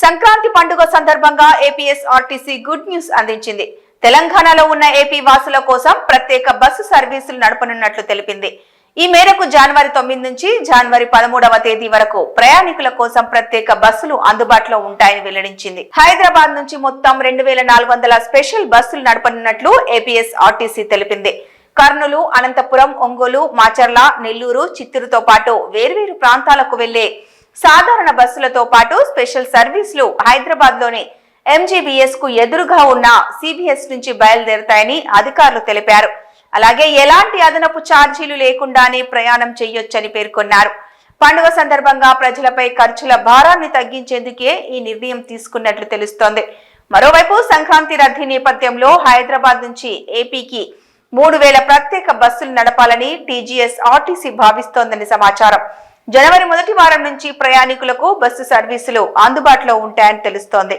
సంక్రాంతి పండుగ సందర్భంగా APSRTC good news అందించింది. తెలంగాణలో ఉన్న ఏపీ వాసుల కోసం ప్రత్యేక బస్సు సర్వీసులు నడపనున్నట్లు తెలిపింది. ఈ మేరకు జనవరి 9 నుంచి జనవరి 13వ తేదీ వరకు ప్రయాణికుల కోసం ప్రత్యేక బస్సులు అందుబాటులో ఉంటాయని వెల్లడించింది. హైదరాబాద్ నుంచి మొత్తం 2400 స్పెషల్ బస్సులు నడపనున్నట్లు ఏపీఎస్ఆర్టీసీ తెలిపింది. కర్నూలు, అనంతపురం, ఒంగోలు, మాచర్ల, నెల్లూరు, చిత్తూరుతో పాటు వేర్వేరు ప్రాంతాలకు వెళ్లే సాధారణ బస్సులతో పాటు స్పెషల్ సర్వీసులు హైదరాబాద్ లోని ఎంజీబీఎస్ కు ఎదురుగా ఉన్న సిబిఎస్ నుంచి బయలుదేరతాయని అధికారులు తెలిపారు. అలాగే ఎలాంటి అదనపు ఛార్జీలు లేకుండానే ప్రయాణం చేయొచ్చని పేర్కొన్నారు. పండుగ సందర్భంగా ప్రజలపై ఖర్చుల భారాన్ని తగ్గించేందుకే ఈ నిర్ణయం తీసుకున్నట్లు తెలుస్తోంది. మరోవైపు సంక్రాంతి రద్దీ నేపథ్యంలో హైదరాబాద్ నుంచి ఏపీకి 3000 ప్రత్యేక బస్సులు నడపాలని టీజీఎస్ఆర్టీసీ భావిస్తోందని సమాచారం. జనవరి మొదటి వారం నుంచి ప్రయాణికులకు బస్సు సర్వీసులు అందుబాటులో ఉంటాయని తెలుస్తోంది.